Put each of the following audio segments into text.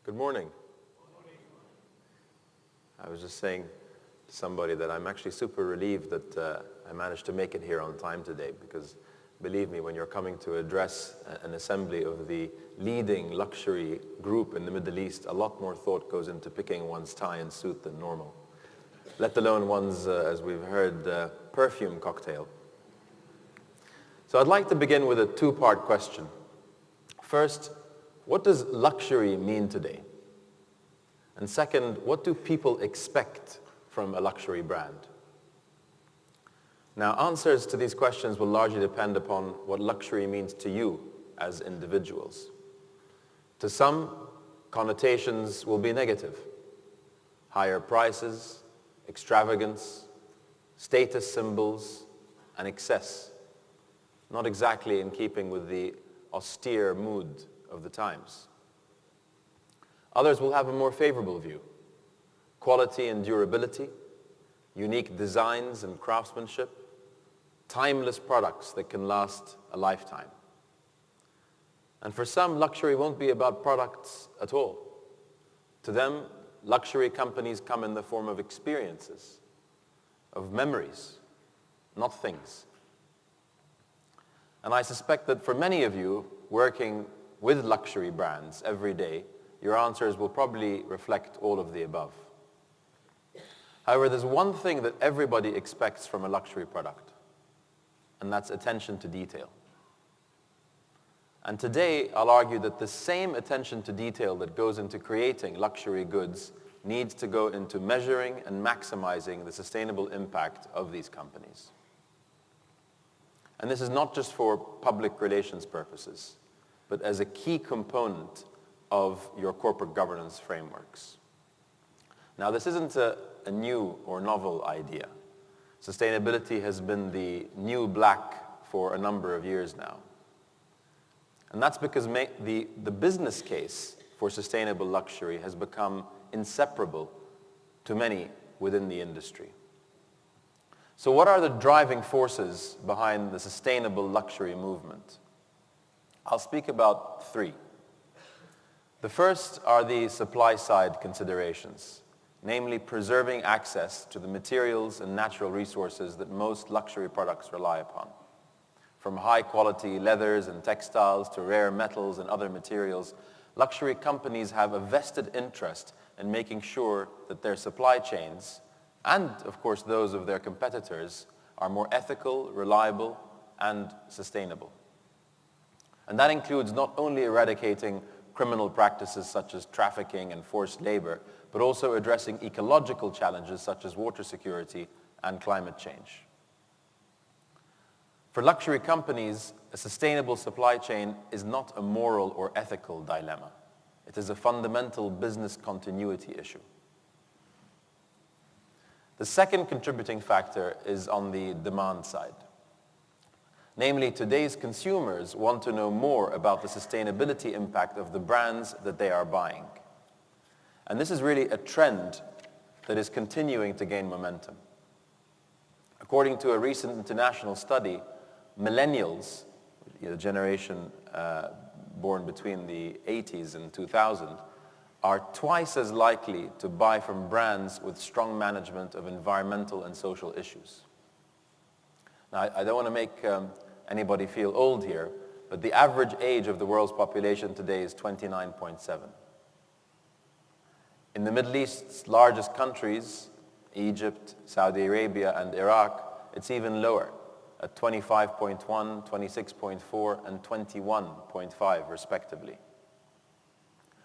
Good morning. I was just saying to somebody that I'm actually super relieved that I managed to make it here on time today, because believe me, when you're coming to address an assembly of the leading luxury group in the Middle East, a lot more thought goes into picking one's tie and suit than normal, let alone one's, as we've heard, perfume cocktail. So I'd like to begin with a two-part question. First, what does luxury mean today? And second, what do people expect from a luxury brand? Now, answers to these questions will largely depend upon what luxury means to you as individuals. To some, connotations will be negative. Higher prices, extravagance, status symbols, and excess. Not exactly in keeping with the austere mood of the times. Others will have a more favorable view. Quality and durability, unique designs and craftsmanship, timeless products that can last a lifetime. And for some, luxury won't be about products at all. To them, luxury companies come in the form of experiences, of memories, not things. And I suspect that for many of you working with luxury brands every day, your answers will probably reflect all of the above. However, there's one thing that everybody expects from a luxury product, and that's attention to detail. And today, I'll argue that the same attention to detail that goes into creating luxury goods needs to go into measuring and maximizing the sustainable impact of these companies. And this is not just for public relations purposes, but as a key component of your corporate governance frameworks. Now, this isn't a new or novel idea. Sustainability has been the new black for a number of years now. And that's because the business case for sustainable luxury has become inseparable to many within the industry. So what are the driving forces behind the sustainable luxury movement? I'll speak about three. The first are the supply-side considerations, namely preserving access to the materials and natural resources that most luxury products rely upon. From high-quality leathers and textiles to rare metals and other materials, luxury companies have a vested interest in making sure that their supply chains, and of course those of their competitors, are more ethical, reliable, and sustainable. And that includes not only eradicating criminal practices such as trafficking and forced labor, but also addressing ecological challenges such as water security and climate change. For luxury companies, a sustainable supply chain is not a moral or ethical dilemma. It is a fundamental business continuity issue. The second contributing factor is on the demand side. Namely, today's consumers want to know more about the sustainability impact of the brands that they are buying. And this is really a trend that is continuing to gain momentum. According to a recent international study, millennials, the generation born between the 80s and 2000, are twice as likely to buy from brands with strong management of environmental and social issues. Now, I don't want to make anybody feel old here, but the average age of the world's population today is 29.7. In the Middle East's largest countries, Egypt, Saudi Arabia, and Iraq, it's even lower, at 25.1, 26.4, and 21.5 respectively.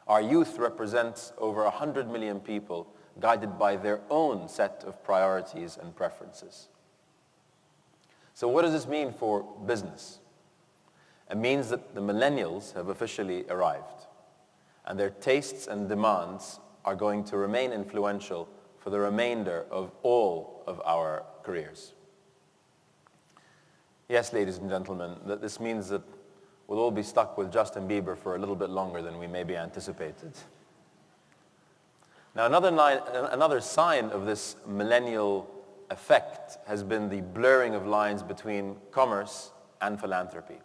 Our youth represents over 100 million people guided by their own set of priorities and preferences. So what does this mean for business? It means that the millennials have officially arrived, and their tastes and demands are going to remain influential for the remainder of all of our careers. Yes, ladies and gentlemen, that this means that we'll all be stuck with Justin Bieber for a little bit longer than we maybe anticipated. Now, another sign of this millennial effect has been the blurring of lines between commerce and philanthropy.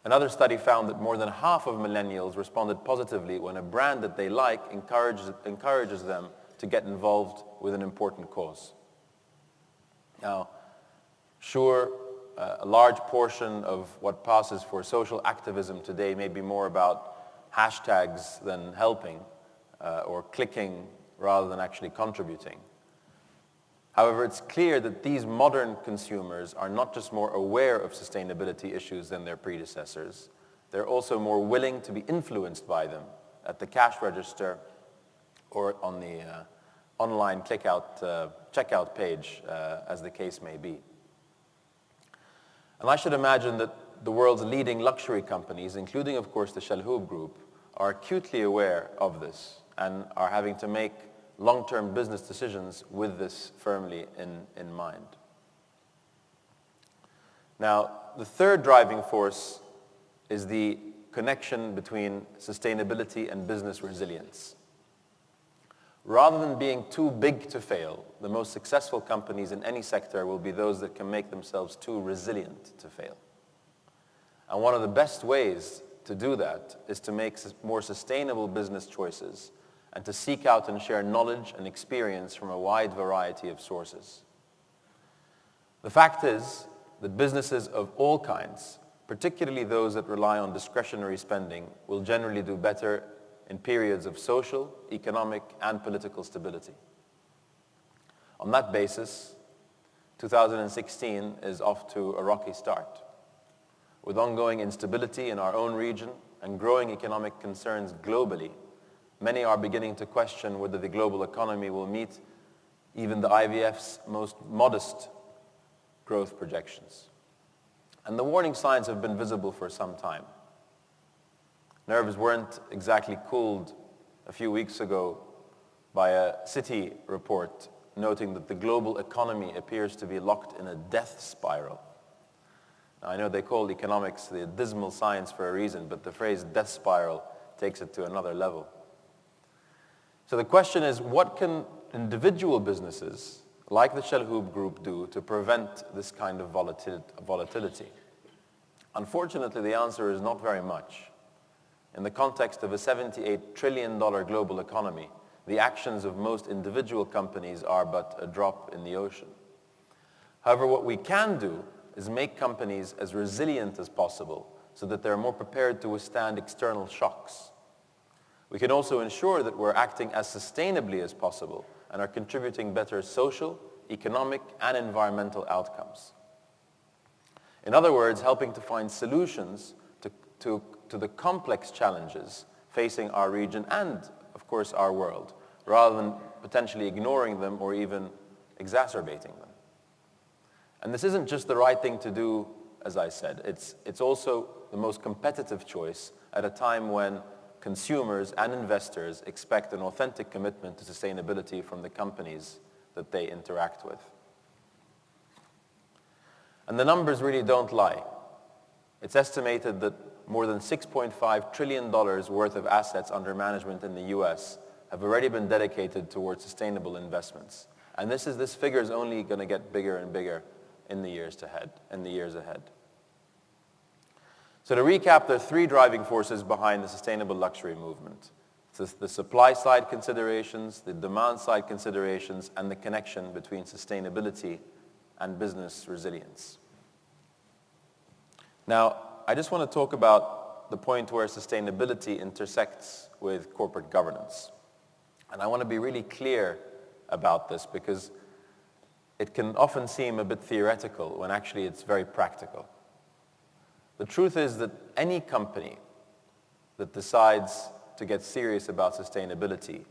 Another study found that more than half of millennials responded positively when a brand that they like encourages them to get involved with an important cause. Now, sure, a large portion of what passes for social activism today may be more about hashtags than helping, or clicking rather than actually contributing. However, it's clear that these modern consumers are not just more aware of sustainability issues than their predecessors, they're also more willing to be influenced by them at the cash register or on the online checkout page, as the case may be. And I should imagine that the world's leading luxury companies, including, of course, the Chalhoub group, are acutely aware of this and are having to make long-term business decisions with this firmly in mind. Now, the third driving force is the connection between sustainability and business resilience. Rather than being too big to fail, the most successful companies in any sector will be those that can make themselves too resilient to fail. And one of the best ways to do that is to make more sustainable business choices and to seek out and share knowledge and experience from a wide variety of sources. The fact is that businesses of all kinds, particularly those that rely on discretionary spending, will generally do better in periods of social, economic, and political stability. On that basis, 2016 is off to a rocky start. With ongoing instability in our own region and growing economic concerns globally, many are beginning to question whether the global economy will meet even the IVF's most modest growth projections. And the warning signs have been visible for some time. Nerves weren't exactly cooled a few weeks ago by a Citi report noting that the global economy appears to be locked in a death spiral. Now, I know they call economics the dismal science for a reason, but the phrase death spiral takes it to another level. So the question is, what can individual businesses like the Chalhoub Group do to prevent this kind of volatility? Unfortunately, the answer is not very much. In the context of a $78 trillion global economy, the actions of most individual companies are but a drop in the ocean. However, what we can do is make companies as resilient as possible so that they're more prepared to withstand external shocks. We can also ensure that we're acting as sustainably as possible and are contributing better social, economic, and environmental outcomes. In other words, helping to find solutions to the complex challenges facing our region and, of course, our world, rather than potentially ignoring them or even exacerbating them. And this isn't just the right thing to do, as I said. It's also the most competitive choice at a time when consumers and investors expect an authentic commitment to sustainability from the companies that they interact with. And the numbers really don't lie. It's estimated that more than $6.5 trillion worth of assets under management in the US have already been dedicated towards sustainable investments. And this figure is only going to get bigger and bigger in the years ahead. So to recap, there are three driving forces behind the sustainable luxury movement. It's the supply side considerations, the demand side considerations, and the connection between sustainability and business resilience. Now, I just want to talk about the point where sustainability intersects with corporate governance. And I want to be really clear about this because it can often seem a bit theoretical when actually it's very practical. The truth is that any company that decides to get serious about sustainability,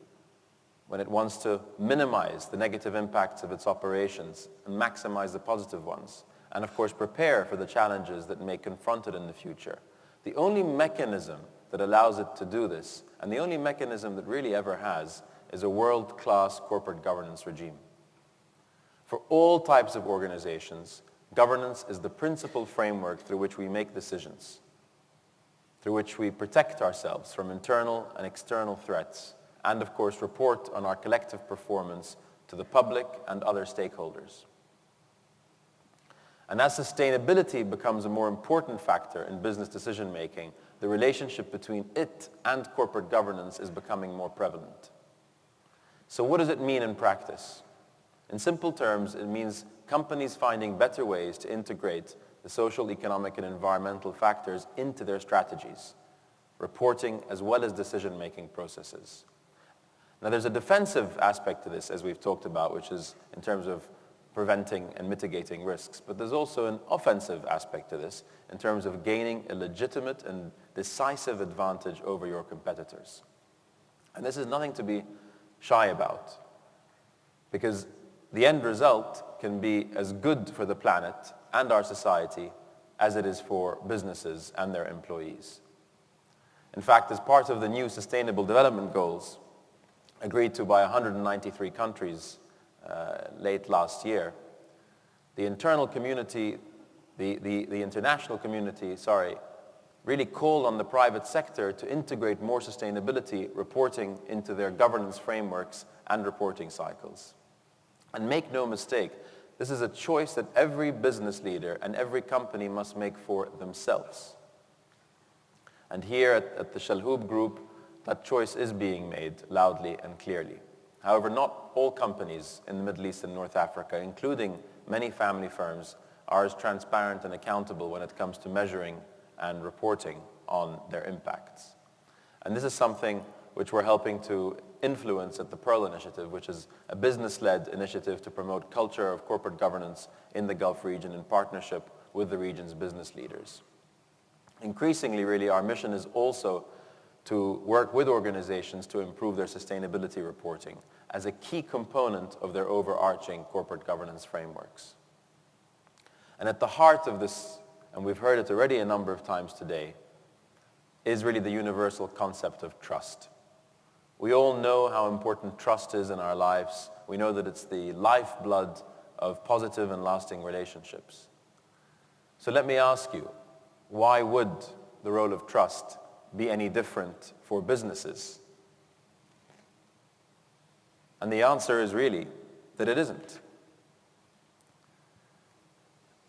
when it wants to minimize the negative impacts of its operations and maximize the positive ones, and of course prepare for the challenges that may confront it in the future, the only mechanism that allows it to do this, and the only mechanism that really ever has, is a world-class corporate governance regime. For all types of organizations, governance is the principal framework through which we make decisions, through which we protect ourselves from internal and external threats, and of course report on our collective performance to the public and other stakeholders. And as sustainability becomes a more important factor in business decision making, the relationship between it and corporate governance is becoming more prevalent. So what does it mean in practice? In simple terms, it means companies finding better ways to integrate the social, economic, and environmental factors into their strategies, reporting, as well as decision-making processes. Now, there's a defensive aspect to this, as we've talked about, which is in terms of preventing and mitigating risks. But there's also an offensive aspect to this in terms of gaining a legitimate and decisive advantage over your competitors. And this is nothing to be shy about, because the end result can be as good for the planet and our society as it is for businesses and their employees. In fact, as part of the new Sustainable Development Goals, agreed to by 193 countries late last year, the international community, really called on the private sector to integrate more sustainability reporting into their governance frameworks and reporting cycles. And make no mistake, this is a choice that every business leader and every company must make for themselves. And here at the Chalhoub Group, that choice is being made loudly and clearly. However, not all companies in the Middle East and North Africa, including many family firms, are as transparent and accountable when it comes to measuring and reporting on their impacts. And this is something which we're helping to influence at the Pearl Initiative, which is a business-led initiative to promote culture of corporate governance in the Gulf region in partnership with the region's business leaders. Increasingly, really, our mission is also to work with organizations to improve their sustainability reporting as a key component of their overarching corporate governance frameworks. And at the heart of this, and we've heard it already a number of times today, is really the universal concept of trust. We all know how important trust is in our lives. We know that it's the lifeblood of positive and lasting relationships. So let me ask you, why would the role of trust be any different for businesses? And the answer is really that it isn't.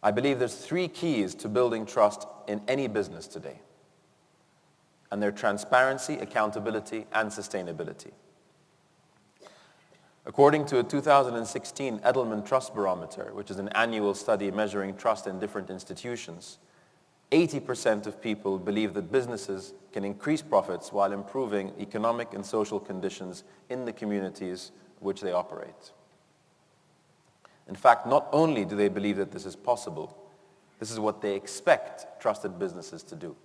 I believe there's 3 keys to building trust in any business today. And they're transparency, accountability, and sustainability. According to a 2016 Edelman Trust Barometer, which is an annual study measuring trust in different institutions, 80% of people believe that businesses can increase profits while improving economic and social conditions in the communities which they operate. In fact, not only do they believe that this is possible, this is what they expect trusted businesses to do.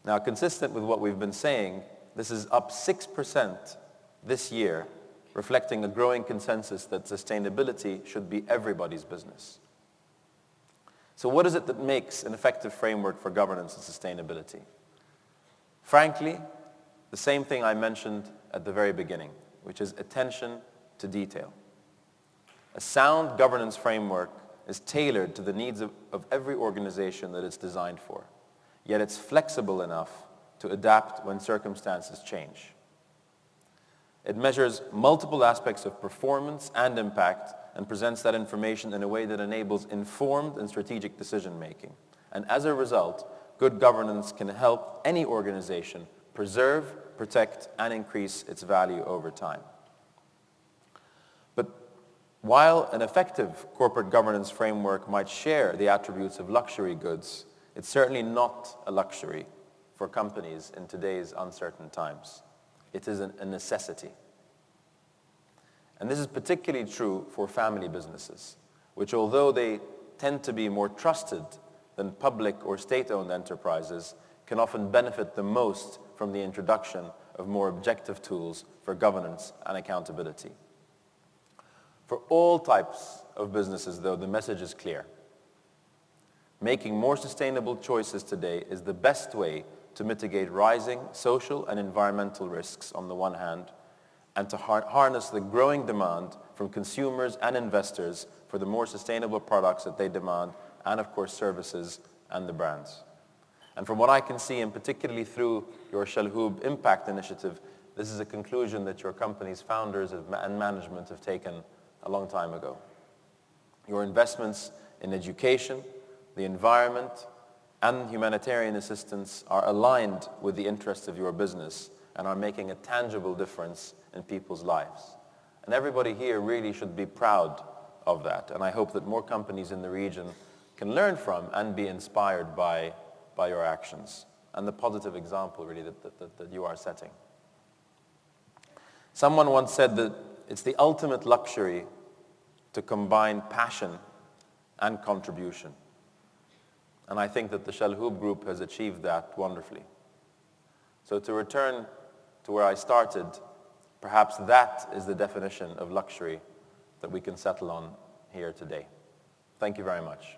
Now, consistent with what we've been saying, this is up 6% this year, reflecting a growing consensus that sustainability should be everybody's business. So what is it that makes an effective framework for governance and sustainability? Frankly, the same thing I mentioned at the very beginning, which is attention to detail. A sound governance framework is tailored to the needs of every organization that it's designed for, yet it's flexible enough to adapt when circumstances change. It measures multiple aspects of performance and impact and presents that information in a way that enables informed and strategic decision-making. And as a result, good governance can help any organization preserve, protect, and increase its value over time. But while an effective corporate governance framework might share the attributes of luxury goods, it's certainly not a luxury for companies in today's uncertain times. It is a necessity. And this is particularly true for family businesses, which although they tend to be more trusted than public or state-owned enterprises, can often benefit the most from the introduction of more objective tools for governance and accountability. For all types of businesses, though, the message is clear. Making more sustainable choices today is the best way to mitigate rising social and environmental risks on the one hand, and to harness the growing demand from consumers and investors for the more sustainable products that they demand, and of course services and the brands. And from what I can see, and particularly through your Chalhoub Impact Initiative, this is a conclusion that your company's founders and management have taken a long time ago. Your investments in education, the environment, and humanitarian assistance are aligned with the interests of your business and are making a tangible difference in people's lives. And everybody here really should be proud of that. And I hope that more companies in the region can learn from and be inspired by your actions and the positive example really that you are setting. Someone once said that it's the ultimate luxury to combine passion and contribution. And I think that the Chalhoub Group has achieved that wonderfully. So to return to where I started, perhaps that is the definition of luxury that we can settle on here today. Thank you very much.